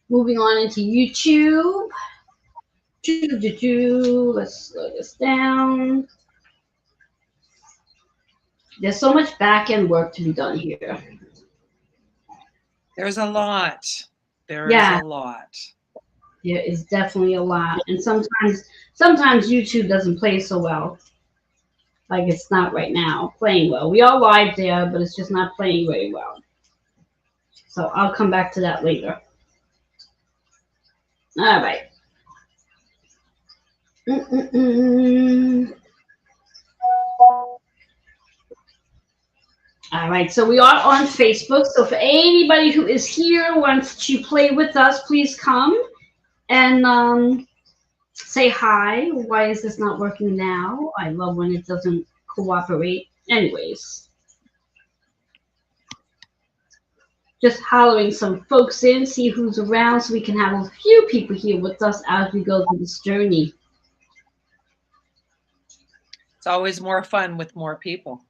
Moving on into YouTube. Let's slow this down. There's so much back end work to be done here. There's a lot. There is Yeah, a lot. there is definitely a lot. And sometimes YouTube doesn't play so well. Like it's not right now playing well. We are live there, but it's just not playing very well. So I'll come back to that later. All right. Mm-mm-mm. All right, so we are on Facebook. So for anybody who is here wants to play with us, please come and say hi. Why is this not working now? I love when it doesn't cooperate. Anyways, just hollering some folks in, see who's around, so we can have a few people here with us as we go through this journey. It's always more fun with more people.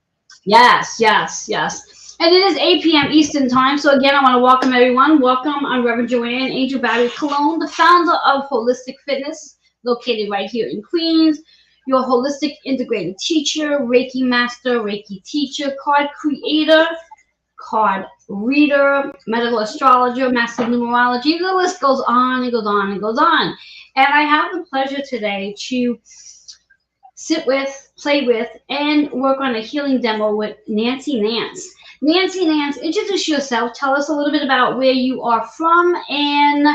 Yes, yes, yes. And it is 8 p.m. Eastern Time. So again, I want to welcome everyone. Welcome. I'm Reverend Joanne Angel Barry Cologne, the founder of Holistic Fitness, located right here in Queens. Your holistic integrated teacher, Reiki master, Reiki teacher, card creator, card reader, medical astrologer, master of numerology. The list goes on and goes on and goes on. And I have the pleasure today to sit with, play with, and work on a healing demo with Nancy Nance. Nancy Nance, introduce yourself. Tell us a little bit about where you are from and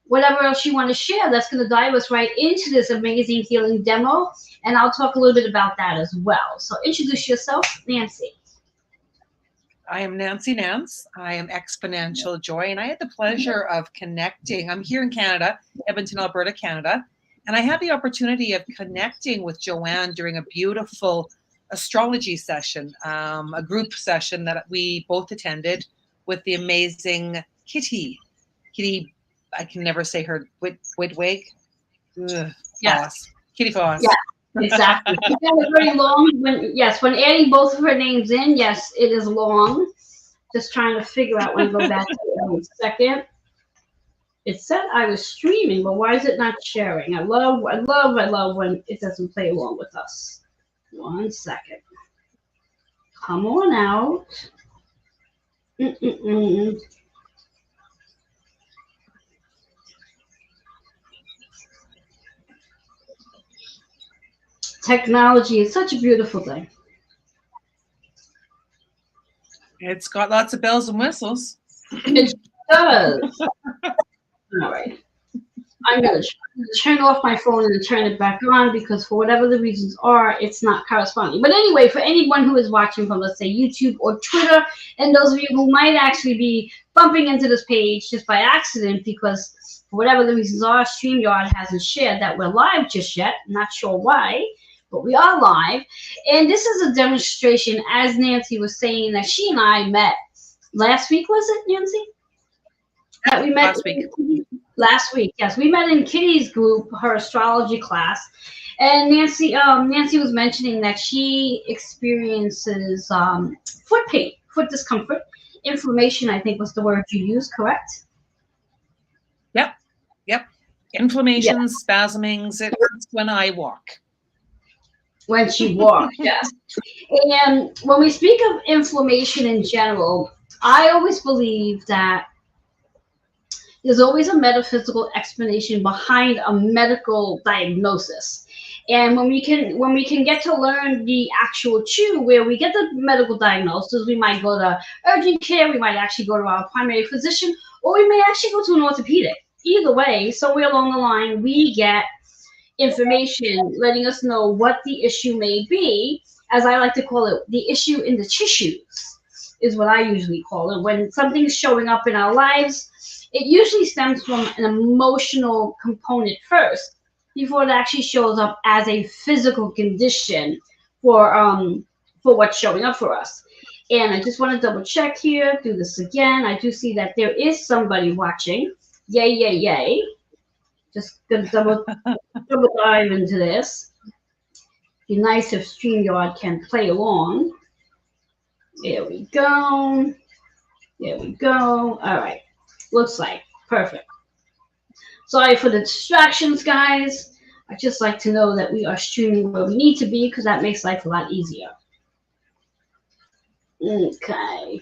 whatever else you want to share. That's going to dive us right into this amazing healing demo. And I'll talk a little bit about that as well. So introduce yourself, Nancy. I am Nancy Nance. I am Exponential Joy, and I had the pleasure of connecting. I'm here in Canada, Edmonton, Alberta, Canada. And I had the opportunity of connecting with Joanne during a beautiful astrology session, a group session that we both attended with the amazing Kitty. Kitty, I can never say her, Whitwig? Yes. Kitty Foss. Yeah, exactly. It was very long. When adding both of her names in, yes, it is long. Just trying to figure out when I go back to it in a second. It said I was streaming, but why is it not sharing? I love when it doesn't play along with us. 1 second. Come on out. Mm-mm-mm. Technology is such a beautiful thing. It's got lots of bells and whistles. It does. All right. I'm going to turn off my phone and turn it back on because for whatever the reasons are, it's not corresponding. But anyway, for anyone who is watching from, let's say, YouTube or Twitter, and those of you who might actually be bumping into this page just by accident because for whatever the reasons are, StreamYard hasn't shared that we're live just yet. Not sure why, but we are live. And this is a demonstration, as Nancy was saying, that she and I met last week, was it, Nancy? That we met last week. Yes, we met in Kitty's group, her astrology class, and Nancy was mentioning that she experiences foot pain, foot discomfort, inflammation. I think was the word you used. Correct? Yep. Inflammation, spasmings. It's when I walk. When she walks, yes. And when we speak of inflammation in general, I always believe that there's always a metaphysical explanation behind a medical diagnosis. And when we can get to learn the actual where we get the medical diagnosis, we might go to urgent care, we might actually go to our primary physician, or we may actually go to an orthopedic. Either way, somewhere along the line, we get information letting us know what the issue may be, as I like to call it, the issue in the tissues is what I usually call it. When something's showing up in our lives, it usually stems from an emotional component first before it actually shows up as a physical condition for what's showing up for us. And I just want to double check here, do this again. I do see that there is somebody watching. Yay, yay, yay. Just gonna double dive into this. Be nice if StreamYard can play along. There we go. There we go. All right. Looks like perfect. Sorry for the distractions, guys. I just like to know that we are streaming where we need to be because that makes life a lot easier. Okay.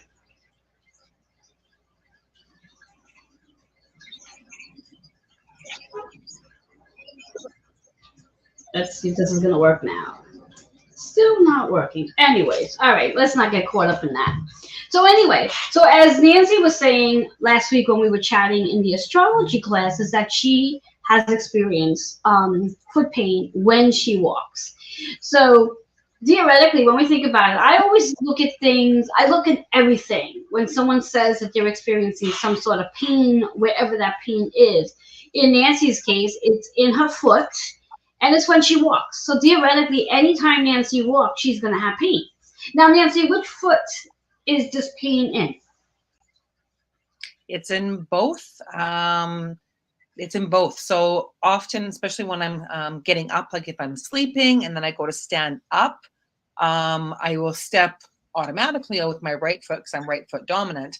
Let's see if this is going to work now. Still not working. Anyways, all right, let's not get caught up in that. So anyway, so as Nancy was saying last week when we were chatting in the astrology class, is that she has experienced foot pain when she walks. So theoretically, when we think about it, I always look at things, I look at everything when someone says that they're experiencing some sort of pain, wherever that pain is. In Nancy's case, it's in her foot, and it's when she walks. So theoretically, anytime Nancy walks, she's going to have pain. Now, Nancy, which foot is this pain in? It's in both. It's in both. So often, especially when I'm getting up, like if I'm sleeping and then I go to stand up, I will step automatically with my right foot because I'm right foot dominant.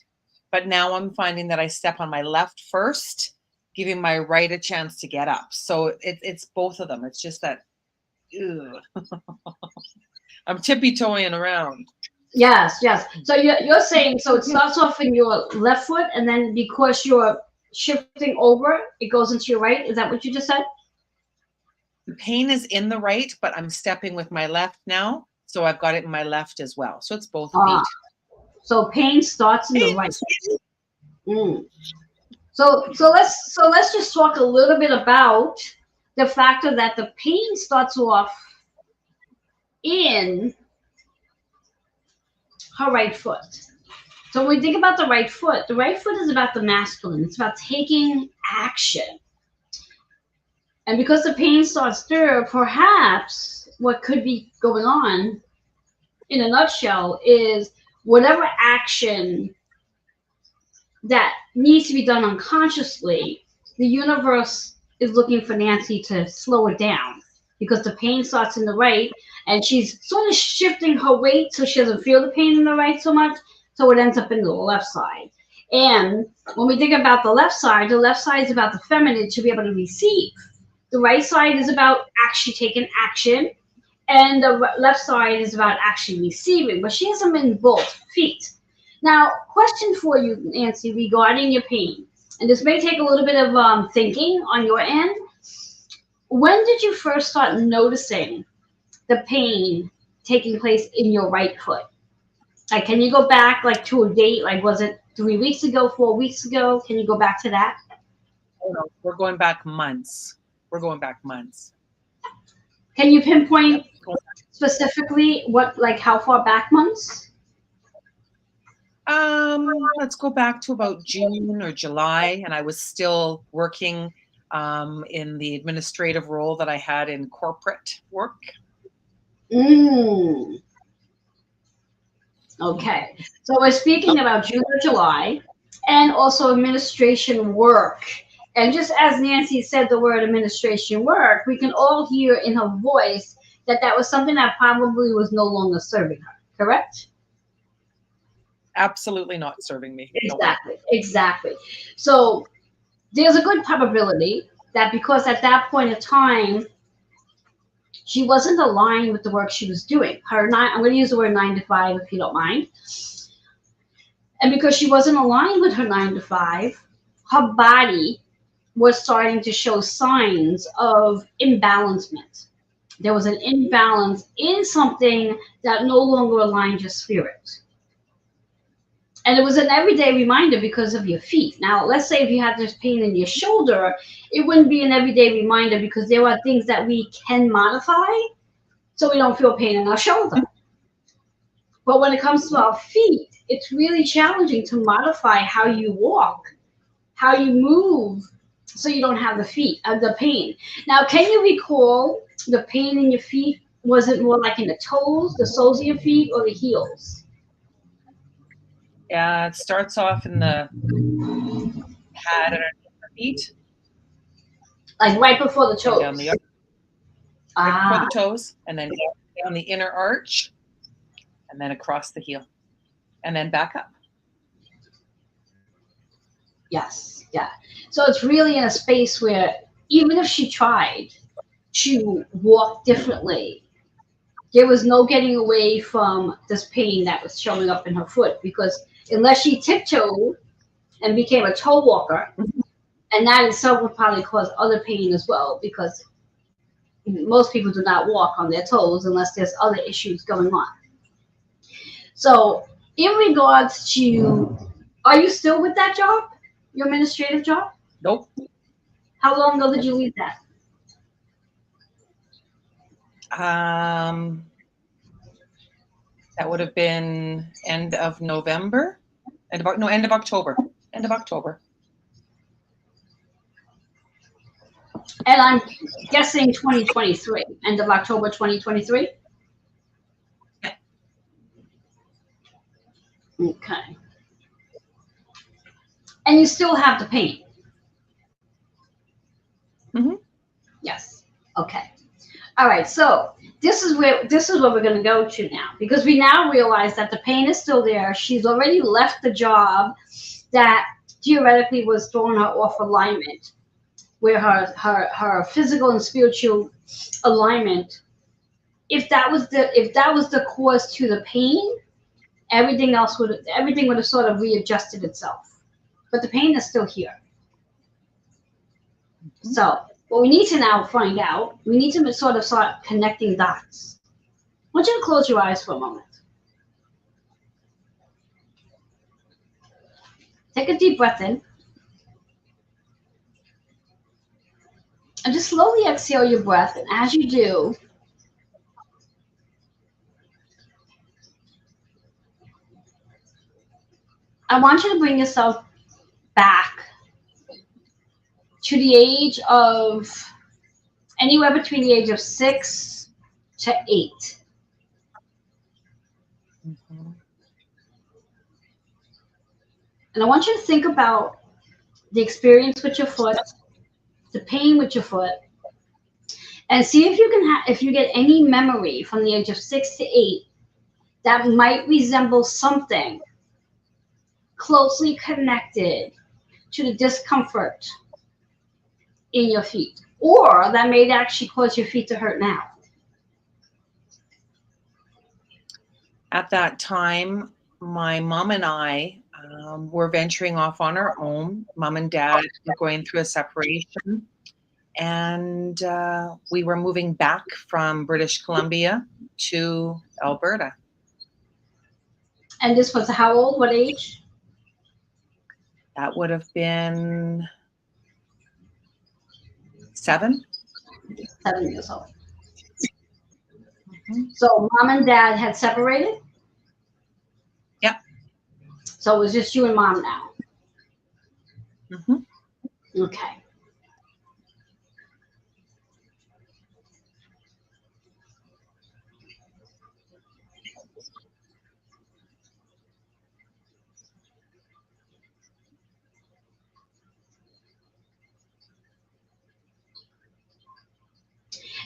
But now I'm finding that I step on my left first, giving my right a chance to get up. So it's both of them. It's just that I'm tippy-toeing around. Yes, yes. So you're saying, so it starts off in your left foot, and then because you're shifting over, it goes into your right. Is that what you just said? The pain is in the right, but I'm stepping with my left now. So I've got it in my left as well. So it's both feet. So pain starts in the right. So let's just talk a little bit about the factor that the pain starts off in her right foot. So when we think about the right foot is about the masculine. It's about taking action. And because the pain starts there, perhaps what could be going on in a nutshell is whatever action that needs to be done unconsciously, the universe is looking for Nancy to slow it down because the pain starts in the right and she's sort of shifting her weight so she doesn't feel the pain in the right so much, so it ends up in the left side. And when we think about the left side is about the feminine to be able to receive. The right side is about actually taking action, and the left side is about actually receiving, but she has them in both feet. Now, question for you, Nancy, regarding your pain, and this may take a little bit of thinking on your end. When did you first start noticing the pain taking place in your right foot? Like, can you go back like to a date? Like, was it 3 weeks ago, 4 weeks ago? Can you go back to that? Oh, no, we're going back months. We're going back months. Can you pinpoint specifically what, like how far back months? Let's go back to about June or July, and I was still working in the administrative role that I had in corporate work. Okay, so we're speaking about June or July, and also administration work. And just as Nancy said the word administration work, we can all hear in her voice that that was something that probably was no longer serving her, correct? Absolutely not serving me. Exactly, exactly. So there's a good probability that because at that point in time, she wasn't aligned with the work she was doing. I'm going to use the word 9 to 5 if you don't mind. And because she wasn't aligned with her 9 to 5, her body was starting to show signs of imbalancement. There was an imbalance in something that no longer aligned your spirit. And it was an everyday reminder because of your feet. Now, let's say if you had this pain in your shoulder, it wouldn't be an everyday reminder because there are things that we can modify so we don't feel pain in our shoulder. But when it comes to our feet, it's really challenging to modify how you walk, how you move, so you don't have the pain. Now, can you recall the pain in your feet? Was it more like in the toes, the soles of your feet, or the heels? Yeah, it starts off in the pad underneath the feet. Like right before the toes. Down right before the toes, and then down the inner arch, and then across the heel, and then back up. Yes. Yeah. So it's really in a space where even if she tried to walk differently, there was no getting away from this pain that was showing up in her foot because unless she tiptoed and became a toe walker, and that itself would probably cause other pain as well because most people do not walk on their toes unless there's other issues going on. So, in regards to, are you still with that job, your administrative job? Nope. How long ago did you leave that? That would have been end of November, end of October, end of October. And I'm guessing 2023, end of October 2023. Okay. And you still have the pain. Mm-hmm. Yes. Okay. All right. So this is where we're going to go to now because we now realize that the pain is still there. She's already left the job that theoretically was throwing her off alignment, where her physical and spiritual alignment. If that was the cause to the pain, everything would have sort of readjusted itself. But the pain is still here. So what we need to now find out, we need to sort of start connecting dots. I want you to close your eyes for a moment. Take a deep breath in. And just slowly exhale your breath. And as you do, I want you to bring yourself back to the age of anywhere between the age of 6 to 8. Mm-hmm. And I want you to think about the experience with your foot, the pain with your foot, and see if you can if you get any memory from the age of 6 to 8 that might resemble something closely connected to the discomfort in your feet, or that may actually cause your feet to hurt now. At that time, my mom and I were venturing off on our own. Mom and dad were going through a separation, and we were moving back from British Columbia to Alberta. And this was how old? What age? That would have been 7. 7 years old. Mm-hmm. So mom and dad had separated? Yep. So it was just you and mom now? Mm-hmm. Okay.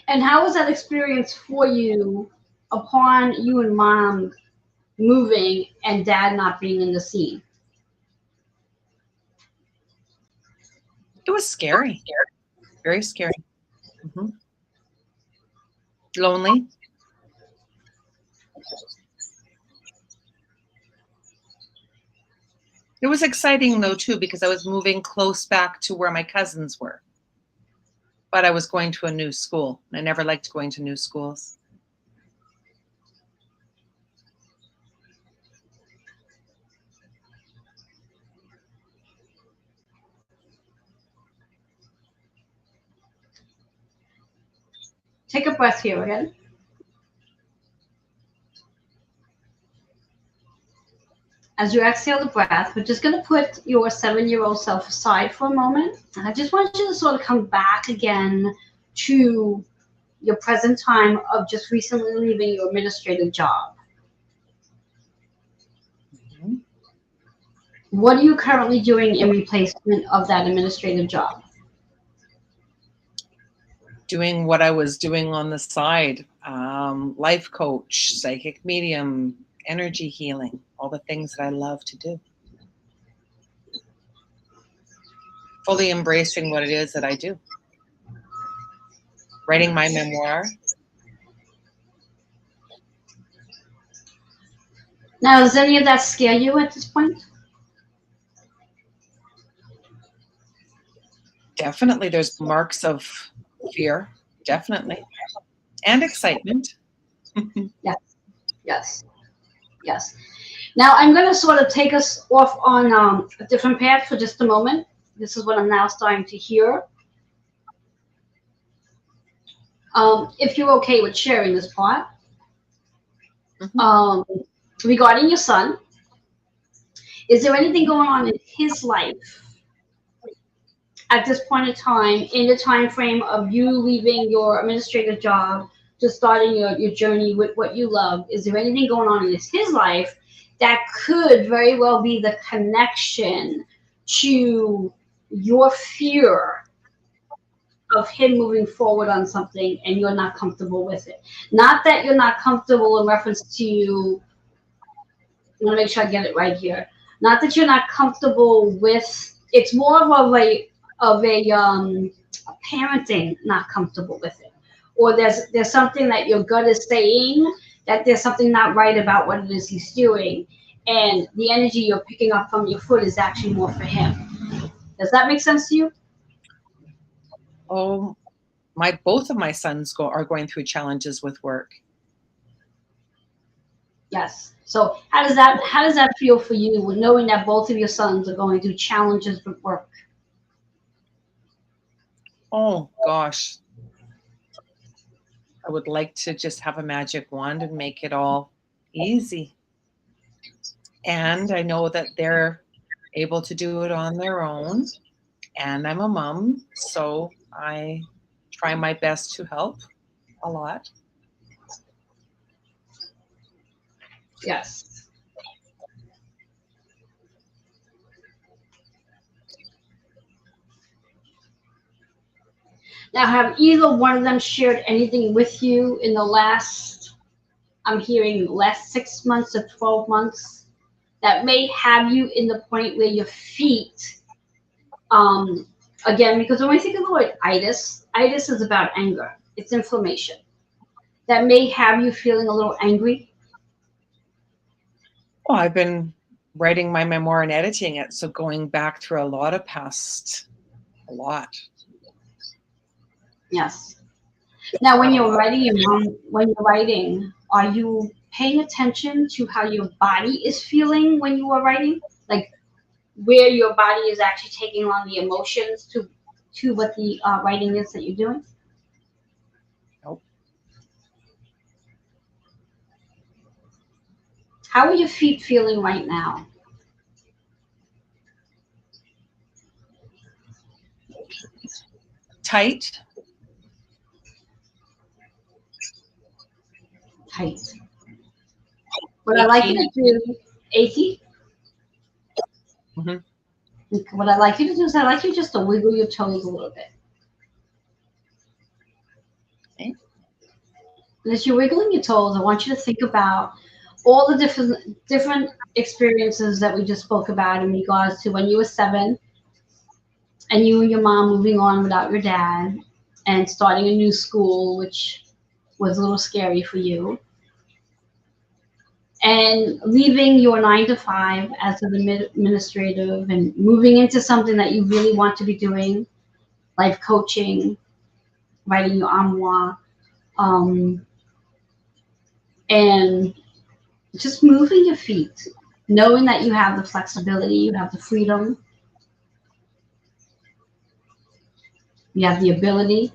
And how was that experience for you upon you and mom moving and dad not being in the scene? It was scary, very scary. Mm-hmm. Lonely. It was exciting though too because I was moving close back to where my cousins were. But I was going to a new school. I never liked going to new schools. Take a breath here again. As you exhale the breath, we're just going to put your 7-year-old self aside for a moment. And I just want you to sort of come back again to your present time of just recently leaving your administrative job. Mm-hmm. What are you currently doing in replacement of that administrative job? Doing what I was doing on the side, life coach, psychic medium, energy healing, all the things that I love to do. fully embracing what it is that I do. Writing my memoir. Now, does any of that scare you at this point? Definitely there's marks of fear, definitely. And excitement. Yes, yes, yes. Now, I'm going to sort of take us off on a different path for just a moment. This is what I'm now starting to hear. If you're okay with sharing this part. Mhm. Regarding your son, is there anything going on in his life at this point in time, in the time frame of you leaving your administrative job to starting your journey with what you love? Is there anything going on in his life that could very well be the connection to your fear of him moving forward on something and you're not comfortable with it? Not that you're not comfortable in reference to, I want to make sure I get it right here. Not that you're not comfortable with. It's more of a parenting not comfortable with it, or there's something that your gut is saying that there's something not right about what it is he's doing, and the energy you're picking up from your foot is actually more for him. Does that make sense to you? Oh, both of my sons are going through challenges with work. Yes. So how does that feel for you, knowing that both of your sons are going through challenges with work? Oh gosh. I would like to just have a magic wand and make it all easy. And I know that they're able to do it on their own. And I'm a mom, so I try my best to help a lot. Yes. Now, have either one of them shared anything with you in the last, I'm hearing last 6 months or 12 months, that may have you in the point where your feet, um, again, because when we think of the word itis is about anger, it's inflammation. That may have you feeling a little angry. Well, I've been writing my memoir and editing it, so going back through a lot of a lot. Yes. Now, when you're writing, are you paying attention to how your body is feeling when you are writing? Like where your body is actually taking on the emotions to what the writing is that you're doing? Nope. How are your feet feeling right now? Tight. Tight. What I like you Achy. to do, achy. Mhm. What I like you to do is I like you just to wiggle your toes a little bit. Okay. And as you're wiggling your toes, I want you to think about all the different experiences that we just spoke about in regards to when you were 7 and you and your mom moving on without your dad and starting a new school, which was a little scary for you, and leaving your 9 to 5 as an administrative and moving into something that you really want to be doing, life coaching, writing your armoire, and just moving your feet, knowing that you have the flexibility, you have the freedom, you have the ability.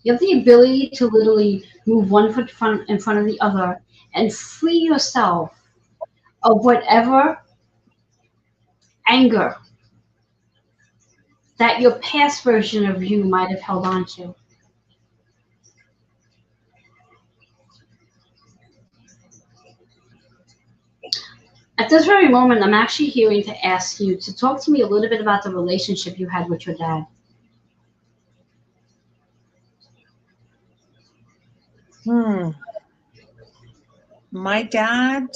You have the ability to literally move one foot in front of the other and free yourself of whatever anger that your past version of you might have held on to. At this very moment, I'm actually hearing to ask you to talk to me a little bit about the relationship you had with your dad. Hmm. My dad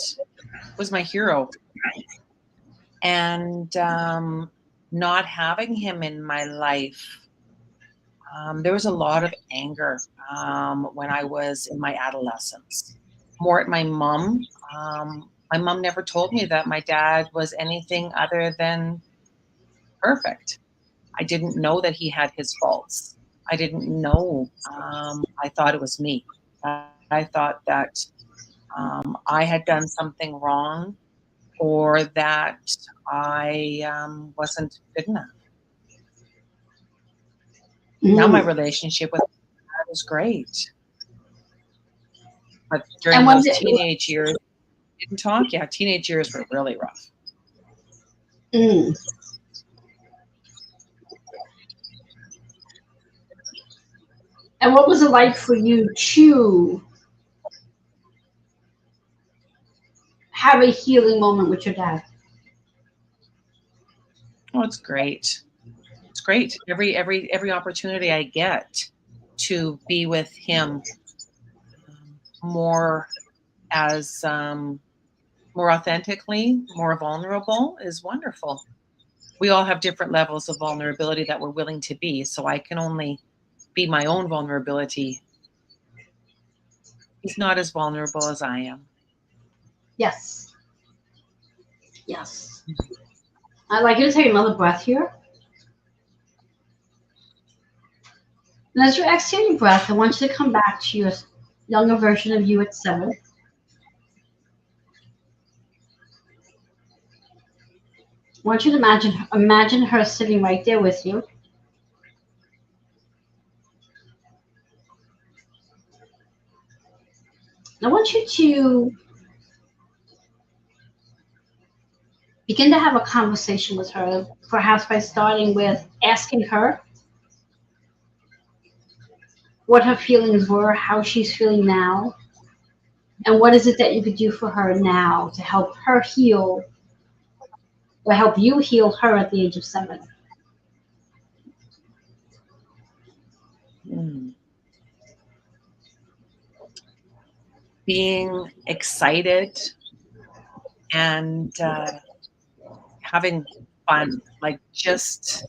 was my hero. And not having him in my life, there was a lot of anger when I was in my adolescence. More at my mom. My mom never told me that my dad was anything other than perfect. I didn't know that he had his faults. I didn't know. I thought it was me. I thought that I had done something wrong or that I wasn't good enough. Now my Mm. relationship with my dad is great. But And during was those it? teenage years, didn't talk. Yeah, teenage years were really rough. Mm. And what was it like for you to have a healing moment with your dad? Oh, it's great. It's great. Every opportunity I get to be with him more as more authentically, more vulnerable is wonderful. We all have different levels of vulnerability that we're willing to be. So I can only be my own vulnerability. He's not as vulnerable as I am. Yes. Yes. I'd like you to take another breath here. And as you exhale your breath, I want you to come back to your younger version of you at 7. I want you to imagine her sitting right there with you. I want you to begin to have a conversation with her, perhaps by starting with asking her what her feelings were, how she's feeling now, and what is it that you could do for her now to help her heal or help you heal her at the age of 7. Mm. Being excited and having fun, like just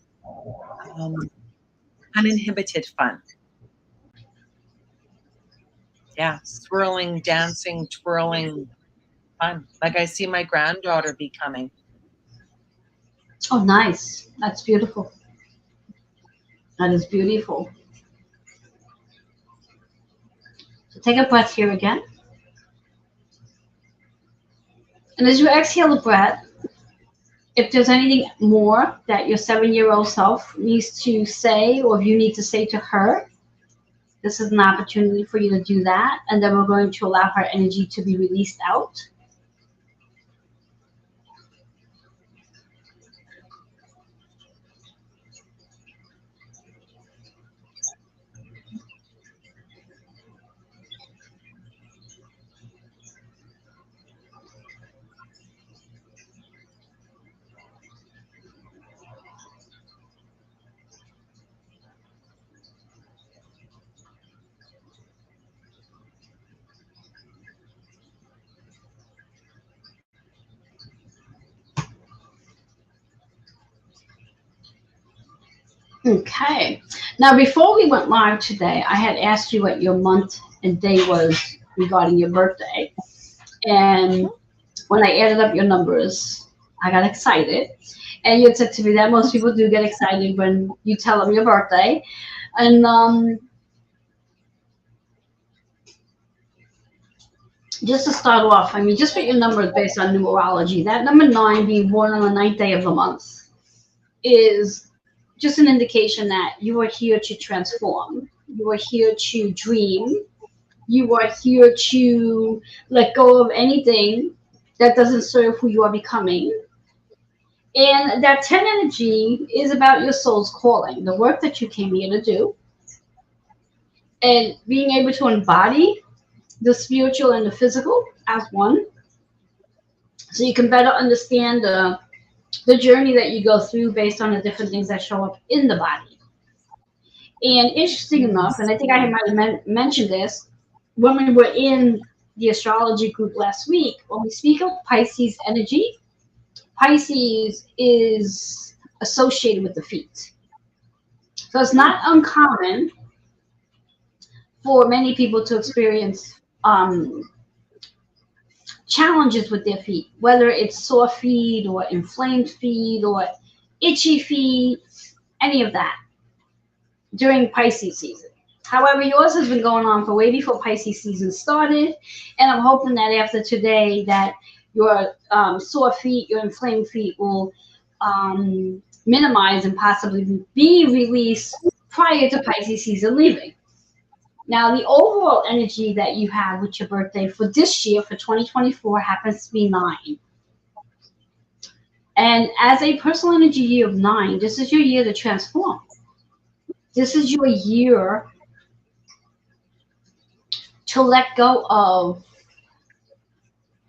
um, uninhibited fun. Yeah, swirling, dancing, twirling fun. Like I see my granddaughter becoming. Oh, nice. That's beautiful. That is beautiful. So take a breath here again. And as you exhale the breath, if there's anything more that your 7-year-old self needs to say, or if you need to say to her, this is an opportunity for you to do that. And then we're going to allow her energy to be released out. Okay. Now, before we went live today, I had asked you what your month and day was regarding your birthday. And when I added up your numbers, I got excited. And you said to me that most people do get excited when you tell them your birthday. And just to start off, I mean, just put your numbers based on numerology. That number 9 being born on the 9th day of the month is just an indication that you are here to transform. You are here to dream. You are here to let go of anything that doesn't serve who you are becoming. And that 10 energy is about your soul's calling, the work that you came here to do, and being able to embody the spiritual and the physical as one, so you can better understand the journey that you go through based on the different things that show up in the body. And interesting enough, and I think I might have mentioned this when we were in the astrology group last week, when we speak of Pisces energy, Pisces is associated with the feet. So it's not uncommon for many people to experience challenges with their feet, whether it's sore feet or inflamed feet or itchy feet, any of that during Pisces season. However, yours has been going on for way before Pisces season started, and I'm hoping that after today that your sore feet, your inflamed feet will minimize and possibly be released prior to Pisces season leaving. Now, the overall energy that you have with your birthday for this year, for 2024, happens to be 9. And as a personal energy year of 9, this is your year to transform. This is your year to let go of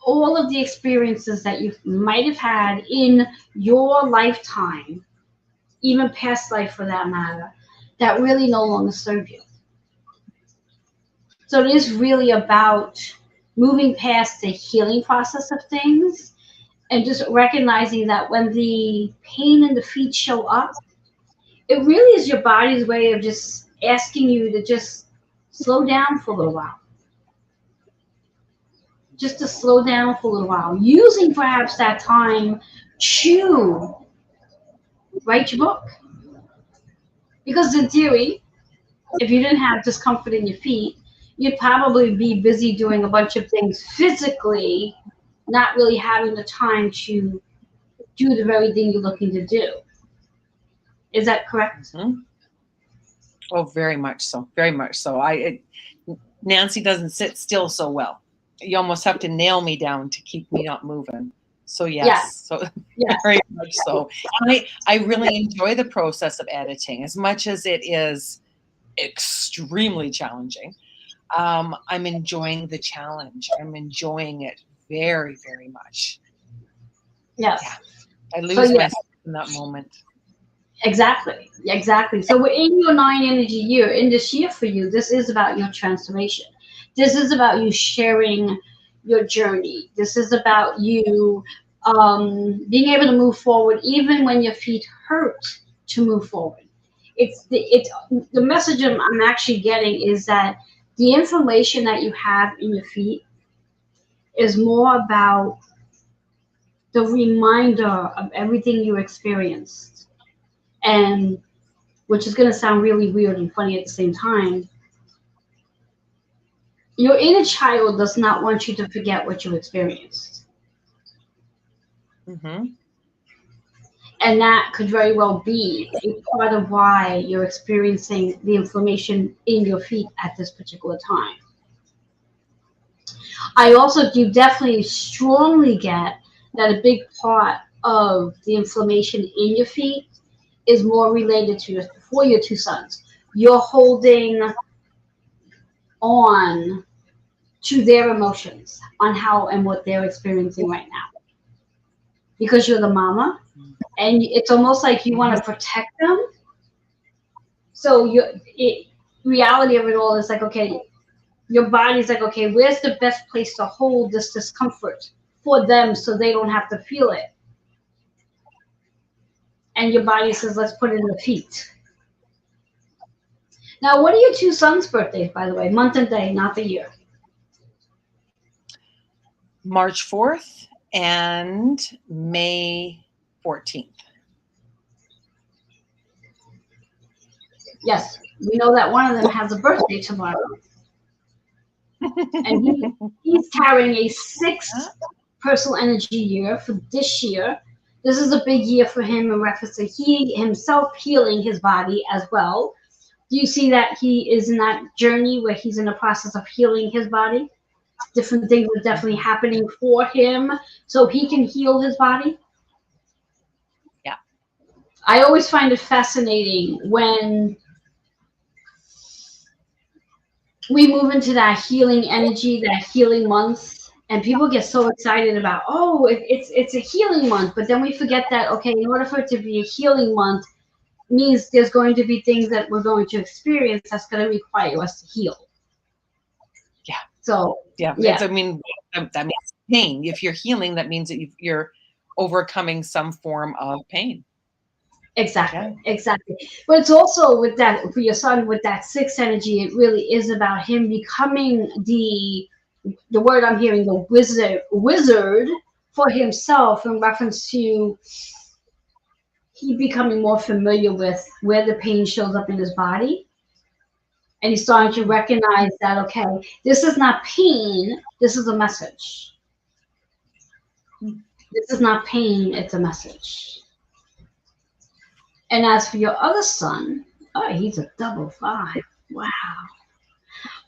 all of the experiences that you might have had in your lifetime, even past life for that matter, that really no longer serve you. So it is really about moving past the healing process of things and just recognizing that when the pain in the feet show up, it really is your body's way of just asking you to just slow down for a little while. Just to slow down for a little while, using perhaps that time to write your book. Because in theory, if you didn't have discomfort in your feet, you'd probably be busy doing a bunch of things physically, not really having the time to do the very thing you're looking to do. Is that correct? Mm-hmm. Oh, very much so. Very much so. Nancy doesn't sit still so well. You almost have to nail me down to keep me not moving. So yes, Yeah. so Yeah. very much so. And I really enjoy the process of editing as much as it is extremely challenging. I'm enjoying the challenge. I'm enjoying it very, very much. Yes. Yeah. I lose myself in that moment. Exactly. So we're in your 9 energy year. In this year for you, this is about your transformation. This is about you sharing your journey. This is about you being able to move forward even when your feet hurt to move forward. It's the message I'm actually getting is that the information that you have in your feet is more about the reminder of everything you experienced. And which is going to sound really weird and funny at the same time, your inner child does not want you to forget what you experienced. Mm-hmm. And that could very well be a part of why you're experiencing the inflammation in your feet at this particular time. I also do definitely strongly get that a big part of the inflammation in your feet is more related to for your 2 sons. You're holding on to their emotions on how and what they're experiencing right now. Because you're the mama, and it's almost like you want to protect them. So reality of it all is like, okay, your body's like, okay, where's the best place to hold this discomfort for them so they don't have to feel it? And your body says, let's put it in the feet. Now, what are your 2 sons' birthdays, by the way? Month and day, not the year. March 4th and May 14th. Yes, we know that one of them has a birthday tomorrow. And he's carrying a 6th personal energy year for this year. This is a big year for him in reference to he himself healing his body as well. Do you see that he is in that journey where he's in the process of healing his body? Different things are definitely happening for him so he can heal his body. Yeah. I always find it fascinating when we move into that healing energy, that healing month, and people get so excited about, oh, it's a healing month, but then we forget that, okay, in order for it to be a healing month means there's going to be things that we're going to experience that's going to require us to heal. Yeah. So yeah. That means pain. If you're healing, that means that you're overcoming some form of pain. Exactly, Yeah. exactly. But it's also with that for your son with that sixth energy. It really is about him becoming the word I'm hearing, the wizard for himself in reference to he becoming more familiar with where the pain shows up in his body, and he's starting to recognize that okay, this is not pain. This is a message. This is not pain. It's a message. And as for your other son, oh, he's a double five. Wow.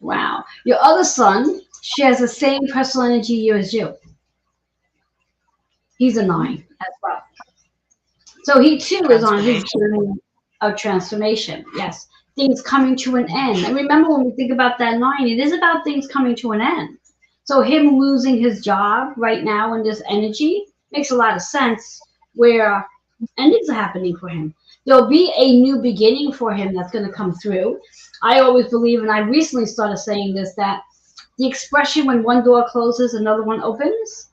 Wow. Your other son shares the same personal energy you as you. He's a nine as well. So he too is on his Transformation. journey of transformation. Yes. Things coming to an end. And remember when we think about that nine, it is about things coming to an end. So him losing his job right now in this energy makes a lot of sense where endings are happening for him. There'll be a new beginning for him that's going to come through. I always believe, and I recently started saying this, that the expression when one door closes, another one opens,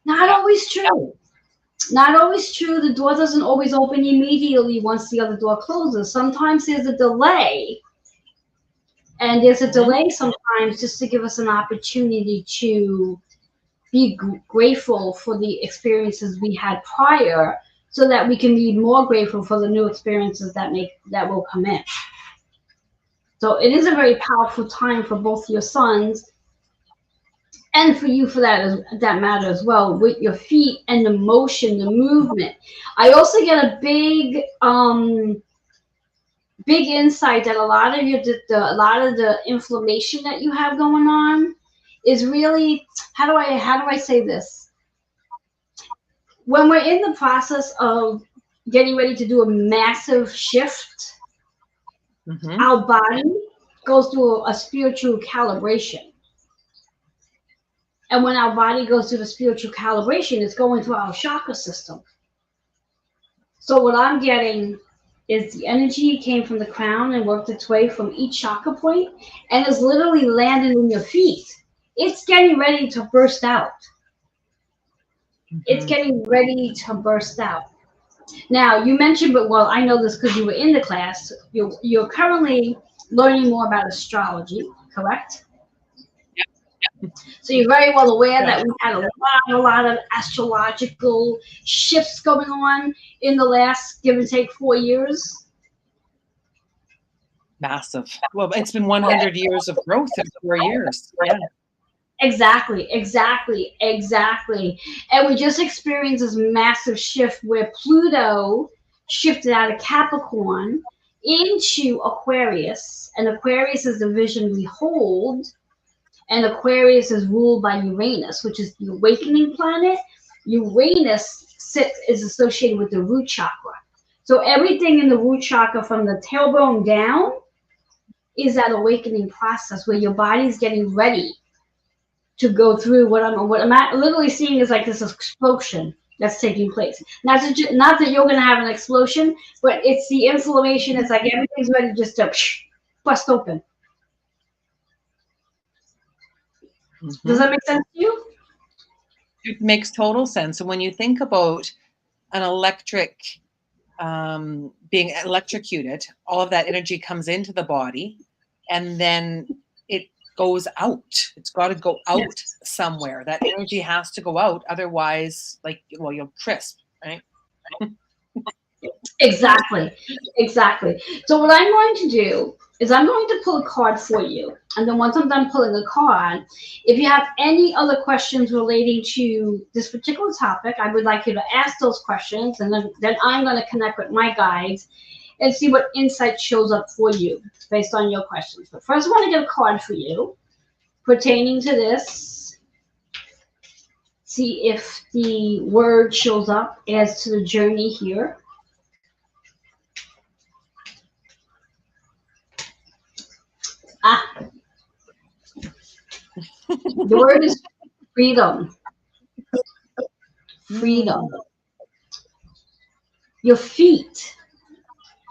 not always true. Not always true. The door doesn't always open immediately once the other door closes. Sometimes there's a delay. And there's a Mhm. delay sometimes just to give us an opportunity to be grateful for the experiences we had prior so that we can be more grateful for the new experiences that will come in. So it is a very powerful time for both your sons and for you for that matter as well, with your feet and the motion, the movement. I also get a big insight that a lot of a lot of the inflammation that you have going on is really, how do I say this? When we're in the process of getting ready to do a massive shift, Mhm. our body goes through a spiritual calibration. And when our body goes through the spiritual calibration, it's going through our chakra system. So what I'm getting is the energy came from the crown and worked its way from each chakra point and is literally landing in your feet. It's getting ready to burst out. It's Mhm. getting ready to burst out. Now, you mentioned, but well, I know this because you were in the class. You're currently learning more about astrology, correct? So you're very well aware Yeah. that we've had a lot of astrological shifts going on in the last, give and take, 4 years. Massive. Well, it's been 100 years of growth in 4 years. Yeah. Exactly, exactly, exactly. And we just experienced this massive shift where Pluto shifted out of Capricorn into Aquarius. And Aquarius is the vision we hold. And Aquarius is ruled by Uranus, which is the awakening planet. Uranus is associated with the root chakra. So everything in the root chakra from the tailbone down is that awakening process where your body's getting ready to go through what I'm literally seeing is like this explosion that's taking place. Not that you're gonna have an explosion, but it's the inflammation. It's like everything's ready just to bust open. Does Mhm. that make sense to you? It makes total sense. And when you think about an electric being electrocuted, all of that energy comes into the body and then it goes out. It's got to go out somewhere. That energy has to go out. Otherwise, like, well, you'll crisp, right? Exactly, exactly. So what I'm going to do is I'm going to pull a card for you, and then once I'm done pulling the card, if you have any other questions relating to this particular topic, I would like you to ask those questions, and then I'm going to connect with my guides and see what insight shows up for you based on your questions. But first, I want to get a card for you pertaining to this. See if the word shows up as to the journey here. Ah, the word is freedom. Freedom. Mm. Your feet,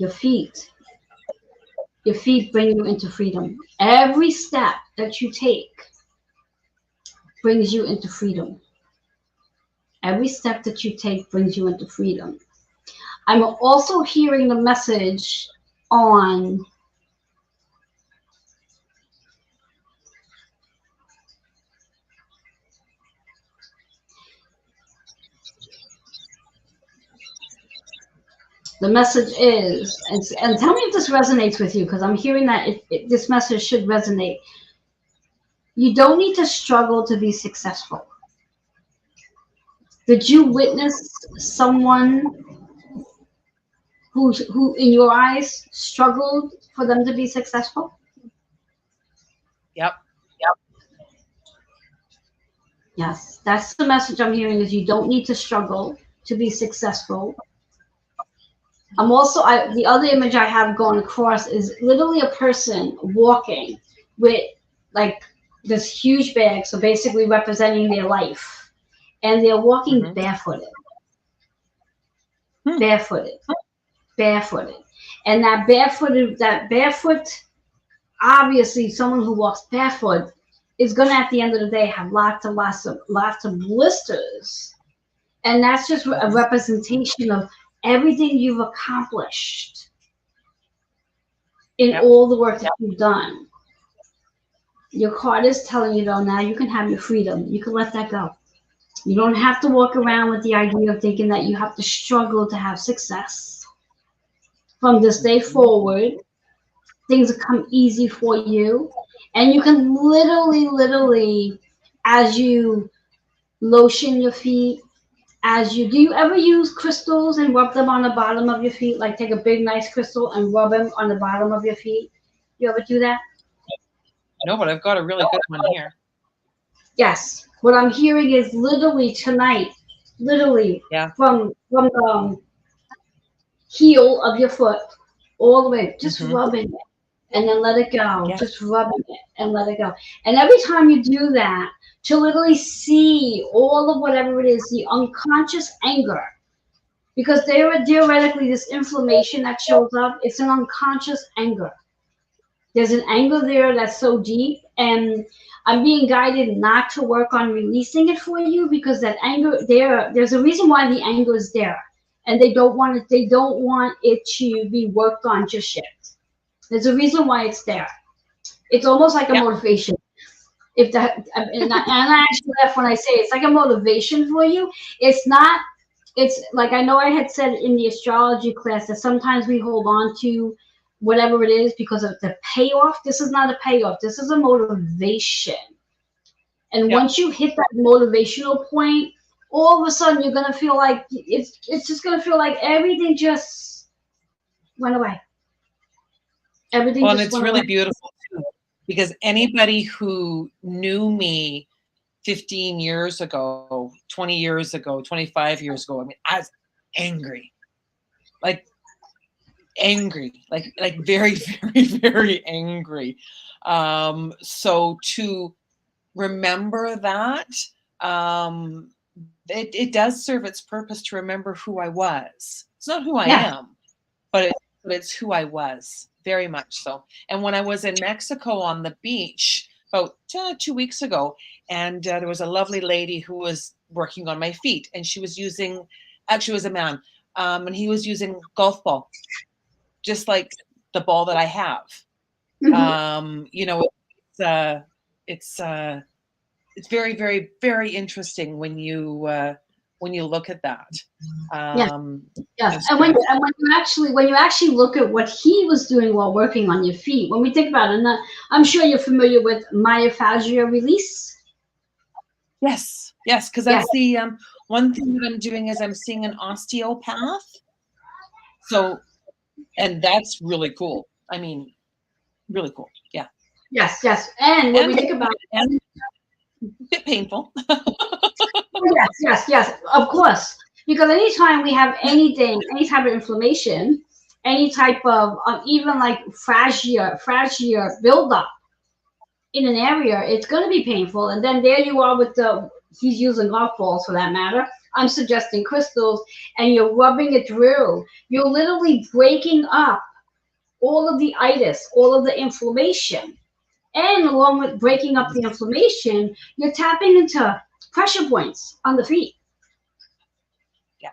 your feet, your feet bring you into freedom. Every step that you take brings you into freedom. Every step that you take brings you into freedom. I'm also hearing the message on the message is, and tell me if this resonates with you, because I'm hearing that this message should resonate. You don't need to struggle to be successful. Did you witness someone who in your eyes struggled for them to be successful? Yep. Yes, that's the message I'm hearing, is you don't need to struggle to be successful. I'm also, the other image I have going across is literally a person walking with like this huge bag, so basically representing their life, and they're walking barefooted, barefooted, barefooted, and that barefoot, obviously someone who walks barefoot is going to, at the end of the day, have lots of blisters, and that's just a representation of everything you've accomplished in all the work that you've done. Your card is telling you, though, now you can have your freedom. You can let that go. You don't have to walk around with the idea of thinking that you have to struggle to have success. From this day forward, things will come easy for you. And you can literally, as you lotion your feet, do you ever use crystals and rub them on the bottom of your feet? Like take a big, nice crystal and rub them on the bottom of your feet? You ever do that? No, but I've got a really good one here. Yes. What I'm hearing is literally tonight, from the heel of your foot all the way, just rubbing it and then let it go. Just rubbing it and let it go. And every time you do that, to literally see all of whatever it is, the unconscious anger, because theoretically this inflammation that shows up, it's an unconscious anger. There's an anger there that's so deep, and I'm being guided not to work on releasing it for you, because that anger there's a reason why the anger is there, and they don't want it to be worked on just yet. There's a reason why it's there. It's almost like a motivation. If that, and I actually laugh when I say it's like a motivation for you. It's not. It's like, I know I had said in the astrology class that sometimes we hold on to whatever it is because of the payoff. This is not a payoff. This is a motivation. And once you hit that motivational point, all of a sudden you're gonna feel like it's just gonna feel like everything just went away. Everything well, just and it's went really away. beautiful too, because anybody who knew me 15 years ago, 20 years ago, 25 years ago, I mean, I was angry, like very, very, very angry. So to remember that, it does serve its purpose to remember who I was. It's not who I am, but it's who I was, very much so. And when I was in Mexico on the beach about 2 weeks ago, and there was a lovely lady who was working on my feet, and she was using, actually it was a man, and he was using golf ball, just like the ball that I have. You know, it's very, very, very interesting when you look at that. Yes. And when you actually look at what he was doing while working on your feet, when we think about it, and I'm sure you're familiar with myofascia release. Yes, because that's the one thing that I'm doing is I'm seeing an osteopath. So, and that's really cool. I mean, really cool. Yeah. Yes. And when we think about it, and a bit painful. Yes, of course. Because anytime we have any type of inflammation, any type of even like fascia buildup in an area, it's going to be painful. And then there you are with he's using golf balls for that matter. I'm suggesting crystals, and you're rubbing it through. You're literally breaking up all of the itis, all of the inflammation. And along with breaking up the inflammation, you're tapping into pressure points on the feet. Yeah.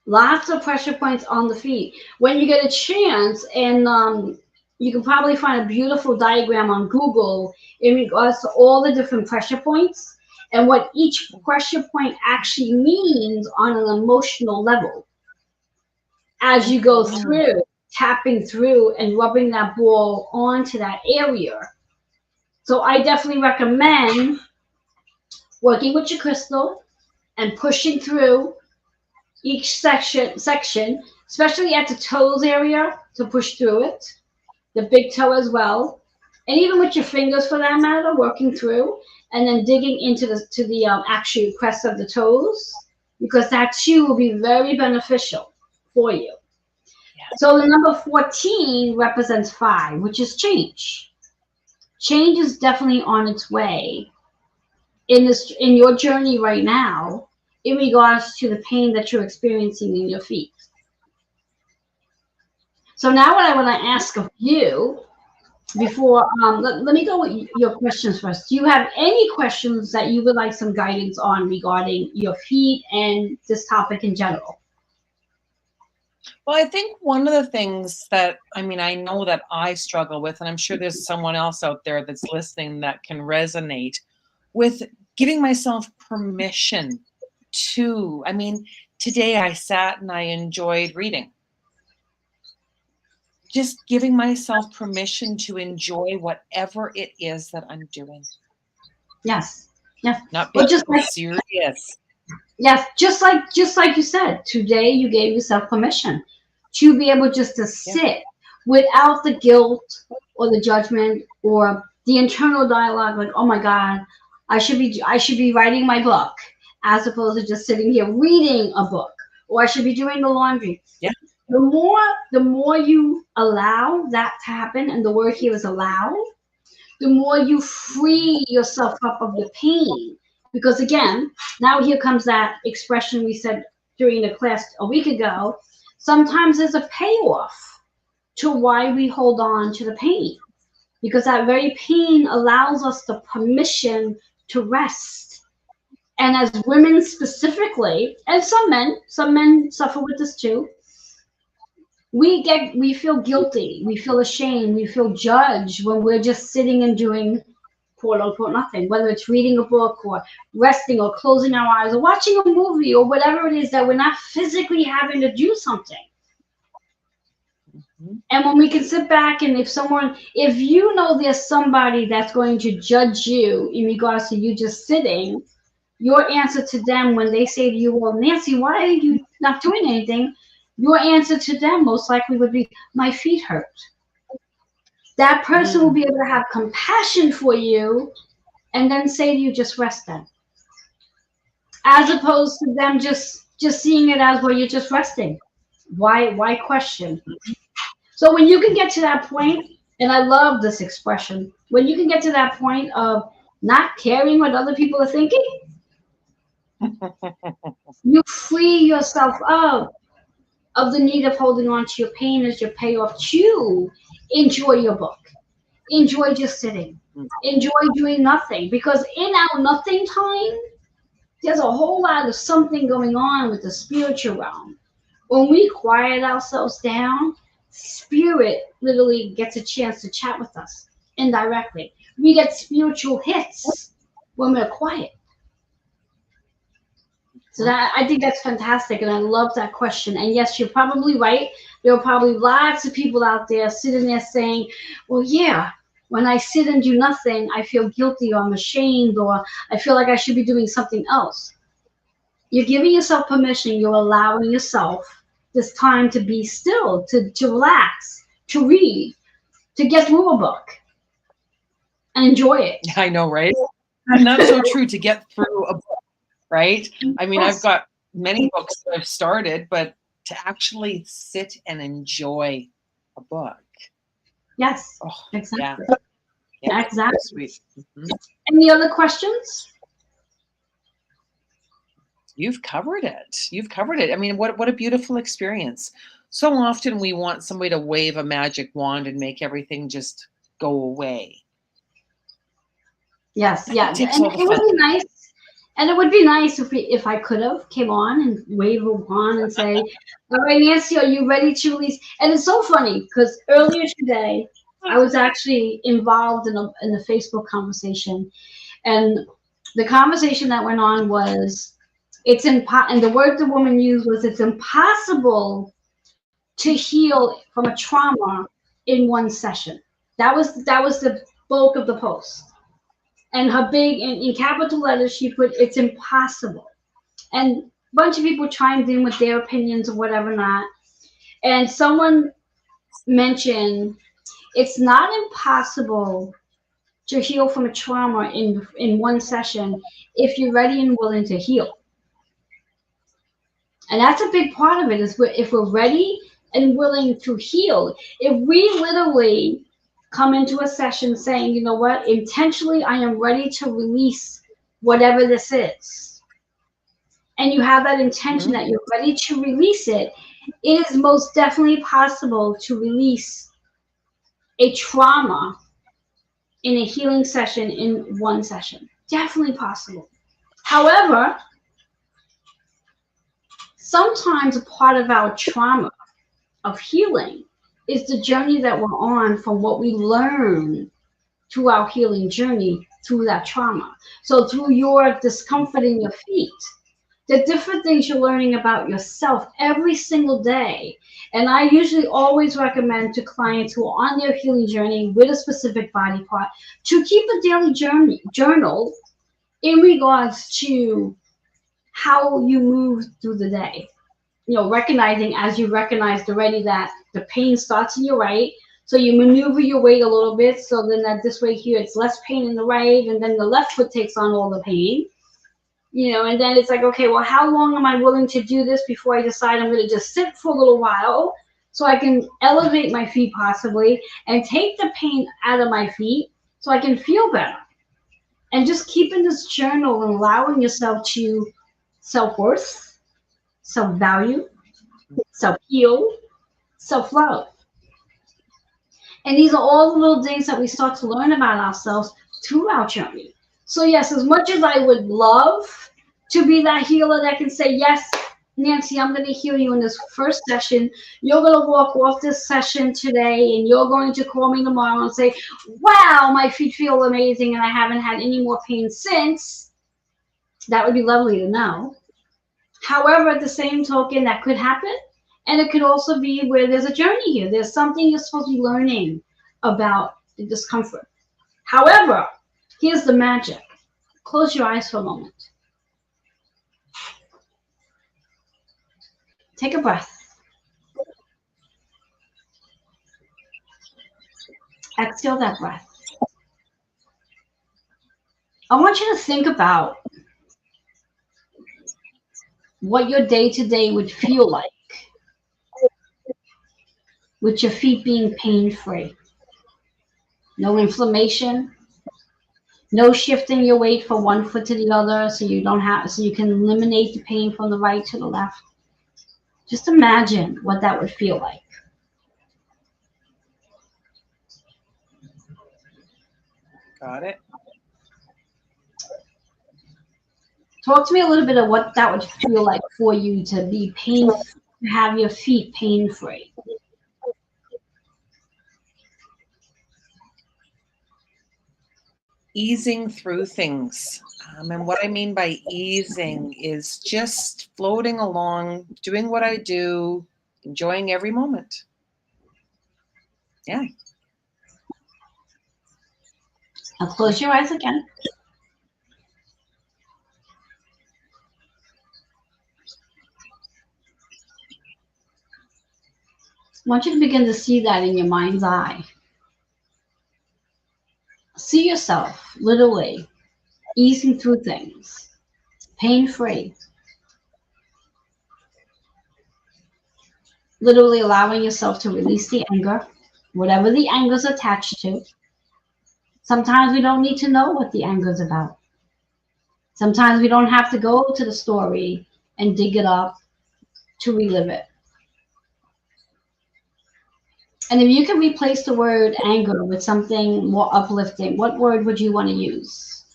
Lots of pressure points on the feet. When you get a chance, and you can probably find a beautiful diagram on Google in regards to all the different pressure points and what each pressure point actually means on an emotional level as you go through, tapping through and rubbing that ball onto that area. So I definitely recommend working with your crystal and pushing through each section, especially at the toes area, to push through it, the big toe as well, and even with your fingers for that matter, working through, and then digging into the actual crest of the toes, because that too will be very beneficial for you. Yeah. So the number 14 represents 5, which is change. Change is definitely on its way in your journey right now in regards to the pain that you're experiencing in your feet. So now what I want to ask of you before, let me go with your questions first. Do you have any questions that you would like some guidance on regarding your feet and this topic in general? Well, I think one of the things that, I mean, I know that I struggle with, and I'm sure there's someone else out there that's listening that can resonate with giving myself permission to, I mean, today I sat and I enjoyed reading. Just giving myself permission to enjoy whatever it is that I'm doing. Yes. Yes. Not Well, being just like serious. yes, just like you said, today you gave yourself permission to be able just to Yeah. sit without the guilt or the judgment or the internal dialogue like, oh my God, I should be writing my book as opposed to just sitting here reading a book, or I should be doing the laundry. Yeah. The more you allow that to happen, and the word here is allow, the more you free yourself up of your pain. Because again, now here comes that expression we said during the class a week ago. Sometimes there's a payoff to why we hold on to the pain. Because that very pain allows us the permission to rest. And as women specifically, and some men suffer with this too, we feel guilty, we feel ashamed, we feel judged when we're just sitting and doing quote unquote nothing, whether it's reading a book or resting or closing our eyes or watching a movie or whatever it is that we're not physically having to do something. Mm-hmm. And when we can sit back, and if you know there's somebody that's going to judge you in regards to you just sitting, your answer to them when they say to you, well, Nancy, why are you not doing anything? Your answer to them most likely would be, my feet hurt. That person will be able to have compassion for you and then say to you, just rest then. As opposed to them just seeing it as, well, you're just resting. Why question? So when you can get to that point, and I love this expression, when you can get to that point of not caring what other people are thinking, you free yourself up of the need of holding on to your pain as your payoff to enjoy your book. Enjoy just sitting. Enjoy doing nothing. Because in our nothing time, there's a whole lot of something going on with the spiritual realm. When we quiet ourselves down, spirit literally gets a chance to chat with us indirectly. We get spiritual hits when we're quiet. So that, I think that's fantastic, and I love that question. And yes, you're probably right. There are probably lots of people out there sitting there saying, well, yeah, when I sit and do nothing, I feel guilty or I'm ashamed or I feel like I should be doing something else. You're giving yourself permission. You're allowing yourself this time to be still, to relax, to read, to get through a book and enjoy it. I know, right? And that's so true, to get through a book. Right? I mean, Yes. I've got many books that I've started, but to actually sit and enjoy a book. Yes, Oh, exactly. Yeah, exactly. Sweet. Mm-hmm. Any other questions? You've covered it. You've covered it. I mean, what a beautiful experience. So often we want somebody to wave a magic wand and make everything just go away. Yes, yeah. It takes And all the it fun. would be nice And it would be nice if I could have came on and wave a wand and say, "All right, Nancy, are you ready to release?" And it's so funny because earlier today, I was actually involved in a Facebook conversation, and the conversation that went on was, and the word the woman used was, it's impossible to heal from a trauma in one session. That was the bulk of the post. And her big in capital letters, she put, "It's impossible." And a bunch of people chimed in with their opinions or whatever not. And someone mentioned, it's not impossible to heal from a trauma in one session if you're ready and willing to heal. And that's a big part of it, is if we're ready and willing to heal. If we literally come into a session saying, you know what, intentionally I am ready to release whatever this is, and you have that intention that you're ready to release it, it is most definitely possible to release a trauma in a healing session in one session. Definitely possible. However, sometimes a part of our trauma of healing is the journey that we're on from what we learn through our healing journey through that trauma. So through your discomfort in your feet, the different things you're learning about yourself every single day. And I usually always recommend to clients who are on their healing journey with a specific body part to keep a daily journal in regards to how you move through the day. You know, recognizing, as you recognized already, that the pain starts in your right, so you maneuver your weight a little bit, so then that this way here it's less pain in the right, and then the left foot takes on all the pain. You know, and then it's like, okay, well, how long am I willing to do this before I decide I'm going to just sit for a little while so I can elevate my feet possibly and take the pain out of my feet so I can feel better. And just keeping this journal and allowing yourself to self-worth, self-value, self-heal, self-love. And these are all the little things that we start to learn about ourselves through our journey. So yes, as much as I would love to be that healer that can say, yes, Nancy, I'm going to heal you in this first session. You're going to walk off this session today and you're going to call me tomorrow and say, wow, my feet feel amazing and I haven't had any more pain since. That would be lovely to know. However, at the same token, that could happen. And it could also be where there's a journey here. There's something you're supposed to be learning about the discomfort. However, here's the magic. Close your eyes for a moment. Take a breath. Exhale that breath. I want you to think about what your day-to-day would feel like with your feet being pain-free. No inflammation, no shifting your weight from one foot to the other so you can eliminate the pain from the right to the left. Just imagine what that would feel like. Got it. Talk to me a little bit of what that would feel like for you to have your feet pain-free. Easing through things. And what I mean by easing is just floating along, doing what I do, enjoying every moment. Yeah. Now close your eyes again. I want you to begin to see that in your mind's eye. See yourself literally easing through things, pain-free. Literally allowing yourself to release the anger, whatever the anger is attached to. Sometimes we don't need to know what the anger is about. Sometimes we don't have to go to the story and dig it up to relive it. And if you can replace the word anger with something more uplifting, what word would you want to use?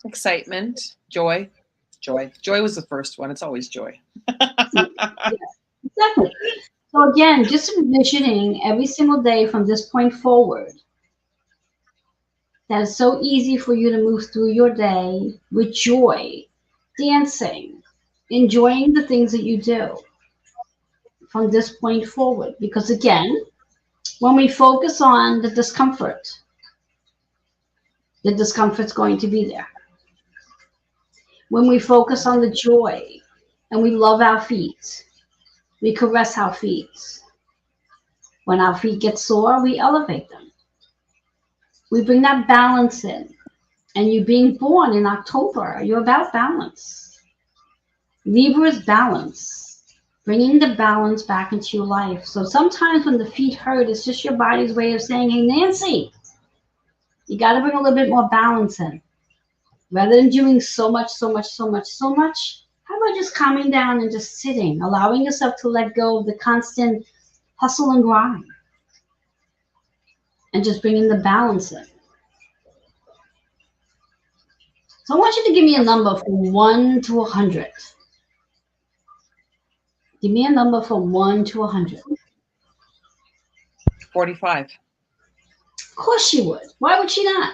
Excitement, joy. Joy was the first one. It's always joy. Yes, exactly. So again, just envisioning every single day from this point forward, that is so easy for you to move through your day with joy, dancing, enjoying the things that you do from this point forward. Because again, when we focus on the discomfort's going to be there. When we focus on the joy and we love our feet, we caress our feet. When our feet get sore, we elevate them. We bring that balance in. And you being born in October, you're about balance. Libra is balance, bringing the balance back into your life. So sometimes when the feet hurt, it's just your body's way of saying, hey, Nancy, you got to bring a little bit more balance in. Rather than doing so much, how about just calming down and just sitting, allowing yourself to let go of the constant hustle and grind and just bringing the balance in. So I want you to give me a number from 1 to 100. Give me a number from 1 to 100. 45. Of course she would. Why would she not?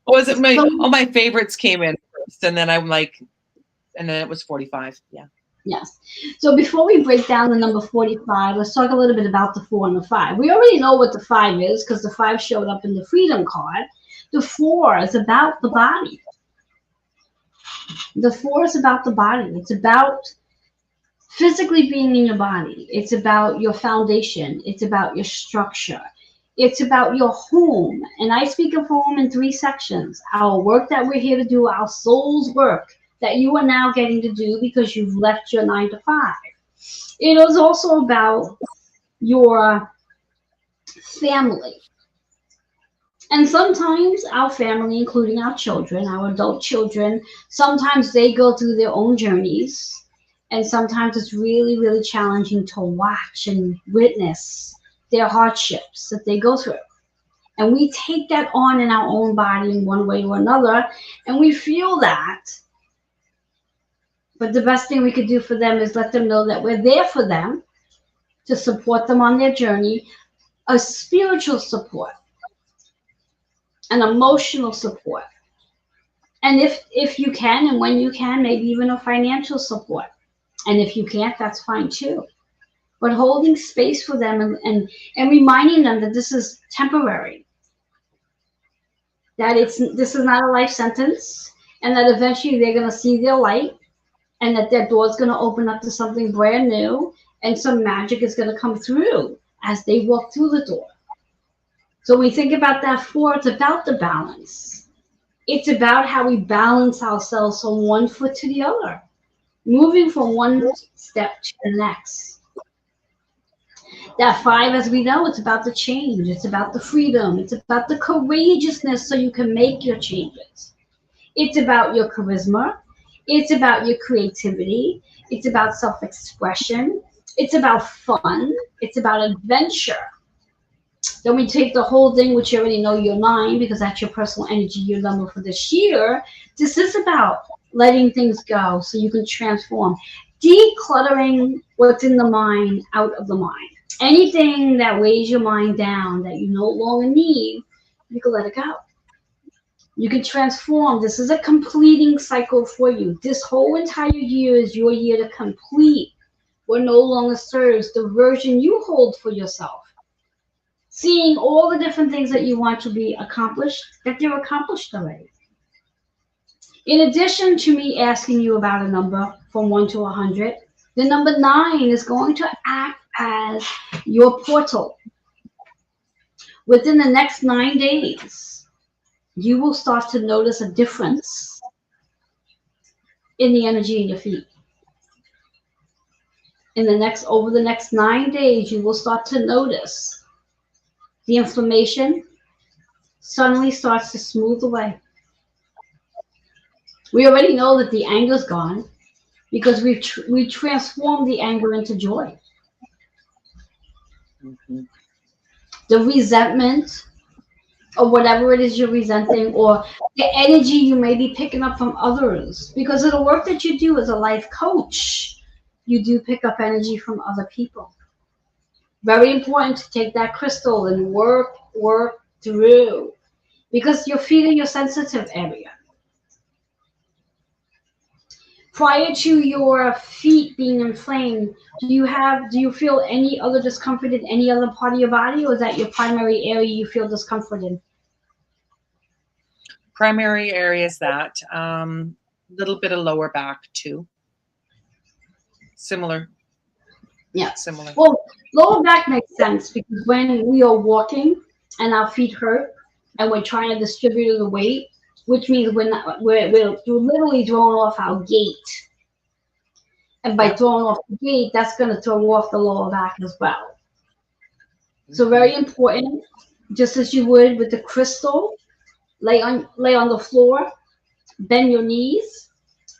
Was it my? So, All my favorites came in first, and then I'm like, and then it was 45. Yeah. yes. So before we break down the number 45, let's talk a little bit about the 4 and the 5. We already know what the 5 is because the 5 showed up in the Freedom card. The 4 is about the body. The 4 is about the body. It's about physically being in your body. It's about your foundation. It's about your structure. It's about your home. And I speak of home in 3 sections. Our work that we're here to do, our soul's work that you are now getting to do because you've left your 9 to 5. It is also about your family. And sometimes our family, including our children, our adult children, sometimes they go through their own journeys. And sometimes it's really, really challenging to watch and witness their hardships that they go through. And we take that on in our own body in one way or another, and we feel that. But the best thing we could do for them is let them know that we're there for them to support them on their journey, a spiritual support, an emotional support. And if you can, and when you can, maybe even a financial support. And if you can't, that's fine too. But holding space for them and reminding them that this is temporary, that this is not a life sentence, and that eventually they're going to see their light, and that their door's going to open up to something brand new, and some magic is going to come through as they walk through the door. So we think about that 4, it's about the balance. It's about how we balance ourselves from one foot to the other, moving from one step to the next. That 5, as we know, it's about the change. It's about the freedom. It's about the courageousness so you can make your changes. It's about your charisma. It's about your creativity. It's about self-expression. It's about fun. It's about adventure. Then we take the whole thing, which you already know, your 9, because that's your personal energy, your number for this year. This is about letting things go so you can transform. Decluttering what's in the mind out of the mind. Anything that weighs your mind down that you no longer need, you can let it go. You can transform. This is a completing cycle for you. This whole entire year is your year to complete what no longer serves the version you hold for yourself. Seeing all the different things that you want to be accomplished, that they're accomplished already. In addition to me asking you about a number from 1 to 100, the number 9 is going to act as your portal. Within the next 9 days, you will start to notice a difference in the energy in your feet. Over the next 9 days, you will start to notice the inflammation suddenly starts to smooth away. We already know that the anger's gone because we transformed the anger into joy. Mm-hmm. The resentment or whatever it is you're resenting, or the energy you may be picking up from others. Because of the work that you do as a life coach, you do pick up energy from other people. Very important to take that crystal and work through. Because your feet are your sensitive area. Prior to your feet being inflamed, do you feel any other discomfort in any other part of your body, or is that your primary area you feel discomfort in? Primary areas that little bit of lower back too. Similar. Yeah. Similar. Well, lower back makes sense because when we are walking and our feet hurt and we're trying to distribute the weight, which means we're literally throwing off our gait. And by Yeah. throwing off the gait, that's going to throw off the lower back as well. So very important, just as you would with the crystal, lay on the floor, bend your knees,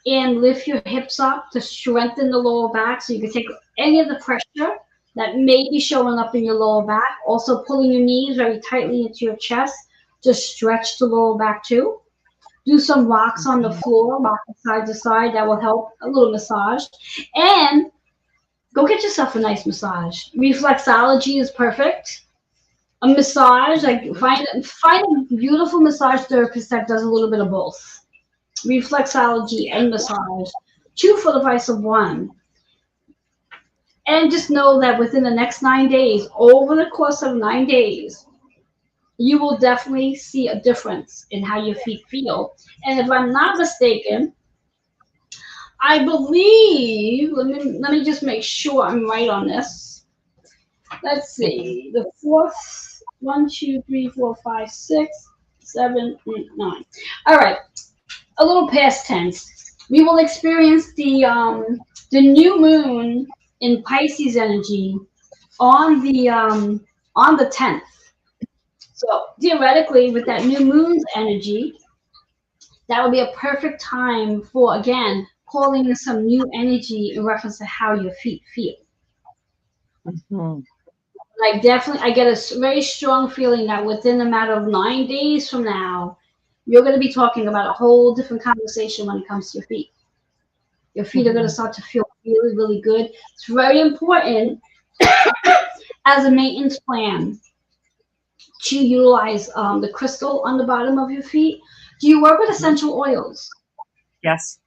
and lift your hips up to strengthen the lower back so you can take any of the pressure that may be showing up in your lower back. Also pulling your knees very tightly into your chest to stretch the lower back too. Do some rocks on the floor, rocking side to side. That will help. A little massage. And go get yourself a nice massage. Reflexology is perfect. A massage, like find a beautiful massage therapist that does a little bit of both. Reflexology and massage. 2 for the price of 1. And just know that within the next 9 days, over the course of 9 days, you will definitely see a difference in how your feet feel. And if I'm not mistaken, I believe, let me just make sure I'm right on this. Let's see, the fourth, 1, 2, 3, 4, 5, 6, 7, 8, 9. All right, a little past tense. We will experience the new moon in Pisces energy on the 10th. So theoretically, with that new moon's energy, that would be a perfect time for, again, calling in some new energy in reference to how your feet feel. Mm-hmm. Like definitely, I get a very strong feeling that within a matter of 9 days from now, you're going to be talking about a whole different conversation when it comes to your feet. Your feet are going to start to feel really, really good. It's very important as a maintenance plan to utilize the crystal on the bottom of your feet. Do you work with essential oils? Yes.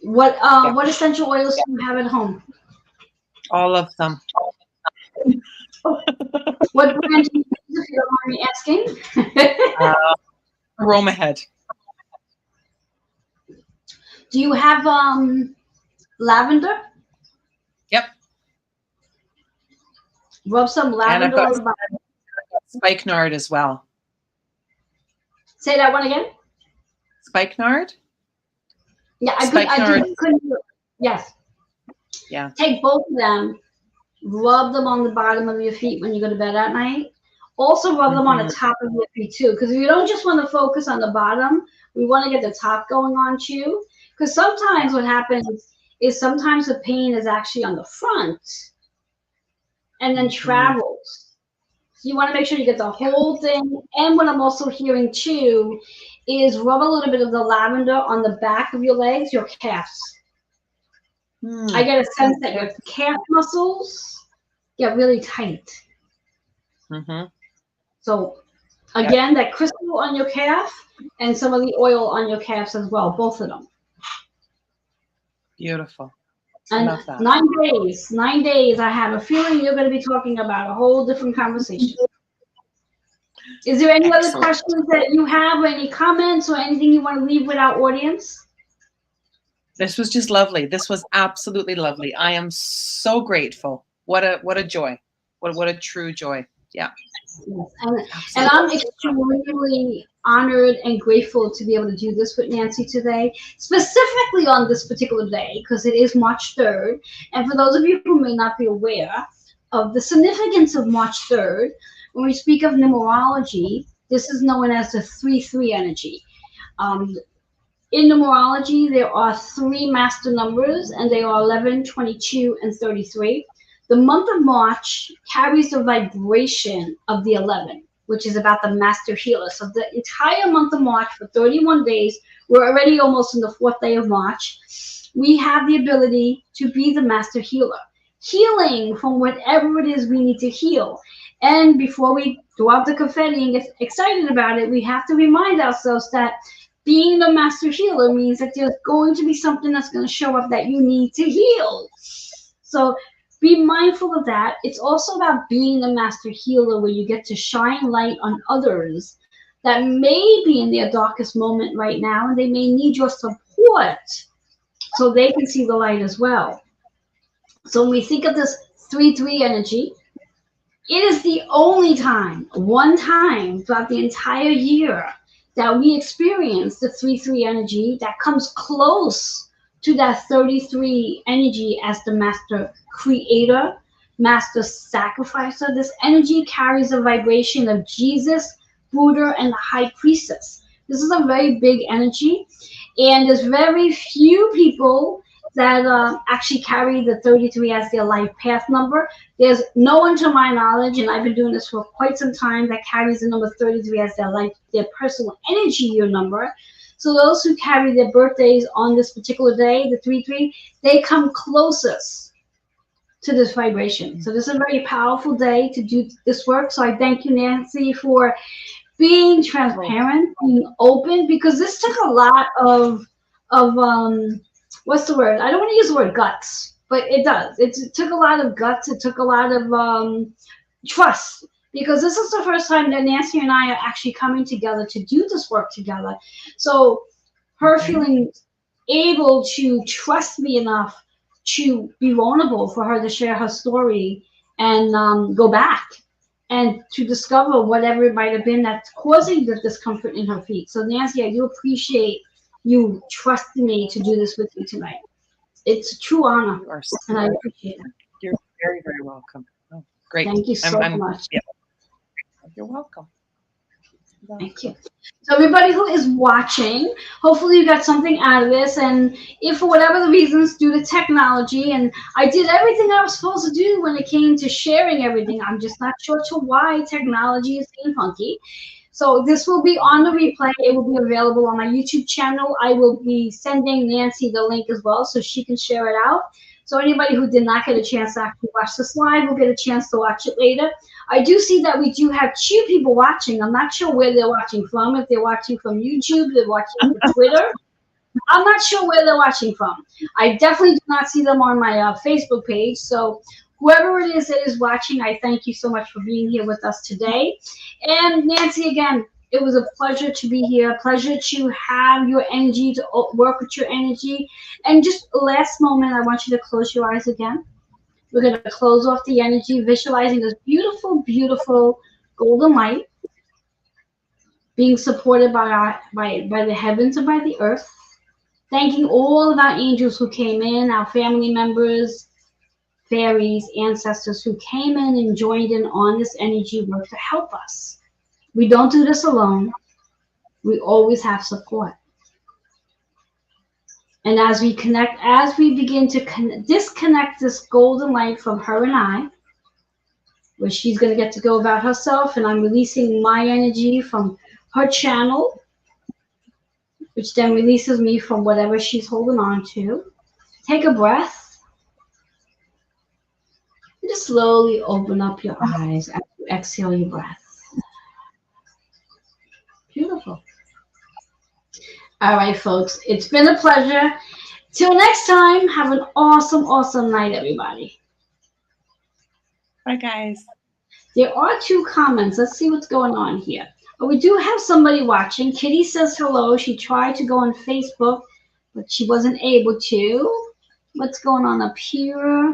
What essential oils do you have at home? All of them. What brand do you use, if you don't mind me asking? Aroma Head. Do you have lavender? Yep. Rub some And I've lavender got on the bottom. spikenard as well. Say that one again. Spikenard? Yeah, I Spikenard. couldn't do it. Yes. Yeah. Take both of them, rub them on the bottom of your feet when you go to bed at night. Also rub them on the top of your feet too, because we don't just want to focus on the bottom. We want to get the top going on too. Because sometimes what happens is sometimes the pain is actually on the front and then travels. So you want to make sure you get the whole thing. And what I'm also hearing too is rub a little bit of the lavender on the back of your legs, your calves. I get a sense that your calf muscles get really tight. So again, that crystal on your calf and some of the oil on your calves as well, both of them. Beautiful. And I love that. 9 days, I have a feeling you're going to be talking about a whole different conversation. Is there any other questions that you have, or any comments, or anything you want to leave with our audience? This was just lovely. This was absolutely lovely. I am so grateful. What a joy. What a true joy. Yeah. Yes. And I'm extremely honored and grateful to be able to do this with Nancy today, specifically on this particular day, because it is March 3rd. And for those of you who may not be aware of the significance of March 3rd, when we speak of numerology, this is known as the 3-3 energy. In numerology, there are 3 master numbers, and they are 11, 22, and 33. The month of March carries the vibration of the 11. which is about the master healer. So the entire month of March, for 31 days, we're already almost in the 4th day of March, we have the ability to be the master healer, healing from whatever it is we need to heal. And before we throw out the confetti and get excited about it, we have to remind ourselves that being the master healer means that there's going to be something that's going to show up that you need to heal. So be mindful of that. It's also about being the master healer, where you get to shine light on others that may be in their darkest moment right now, and they may need your support so they can see the light as well. So when we think of this 3-3 energy, it is the only time, one time throughout the entire year, that we experience the 3-3 energy that comes close to that 33 energy as the master creator, master sacrificer. This energy carries a vibration of Jesus, Buddha, and the high priestess. This is a very big energy, and there's very few people that actually carry the 33 as their life path number. There's no one to my knowledge, and I've been doing this for quite some time, that carries the number 33 as their personal energy year number. So those who carry their birthdays on this particular day, the 3-3, they come closest to this vibration. So this is a very powerful day to do this work. So I thank you, Nancy, for being transparent, being open, because this took a lot of what's the word? I don't want to use the word guts, but it does. It took a lot of guts. It took a lot of trust, because this is the first time that Nancy and I are actually coming together to do this work together. So her feeling able to trust me enough to be vulnerable for her to share her story and go back and to discover whatever it might have been that's causing the discomfort in her feet. So Nancy, I do appreciate you trusting me to do this with you tonight. It's a true honor, and I appreciate it. You're very, very welcome. Oh, great. Thank you so much. Yeah. You're welcome. Thank you. So everybody who is watching, hopefully you got something out of this. And if for whatever the reasons, due to technology, and I did everything I was supposed to do when it came to sharing everything, I'm just not sure to why technology is being funky. So this will be on the replay. It will be available on my YouTube channel. I will be sending Nancy the link as well so she can share it out. So anybody who did not get a chance to actually watch this live will get a chance to watch it later. I do see that we do have 2 people watching. I'm not sure where they're watching from. If they're watching from YouTube, they're watching from Twitter. I'm not sure where they're watching from. I definitely do not see them on my Facebook page. So whoever it is that is watching, I thank you so much for being here with us today. And Nancy, again, it was a pleasure to be here, a pleasure to have your energy, to work with your energy. And just last moment, I want you to close your eyes again. We're going to close off the energy, visualizing this beautiful, beautiful golden light being supported by the heavens and by the earth. Thanking all of our angels who came in, our family members, fairies, ancestors who came in and joined in on this energy work to help us. We don't do this alone. We always have support. And as we connect, as we begin to disconnect this golden light from her and I, where she's going to get to go about herself, and I'm releasing my energy from her channel, which then releases me from whatever she's holding on to. Take a breath. And just slowly open up your eyes as you exhale your breath. Beautiful. All right, folks, it's been a pleasure. Till next time, have an awesome, awesome night, everybody. Bye, guys. There are 2 comments. Let's see what's going on here. But we do have somebody watching. Kitty says hello. She tried to go on Facebook, but she wasn't able to. What's going on up here?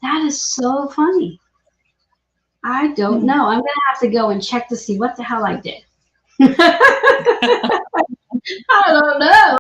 That is so funny. I don't know. I'm going to have to go and check to see what the hell I did. I don't know.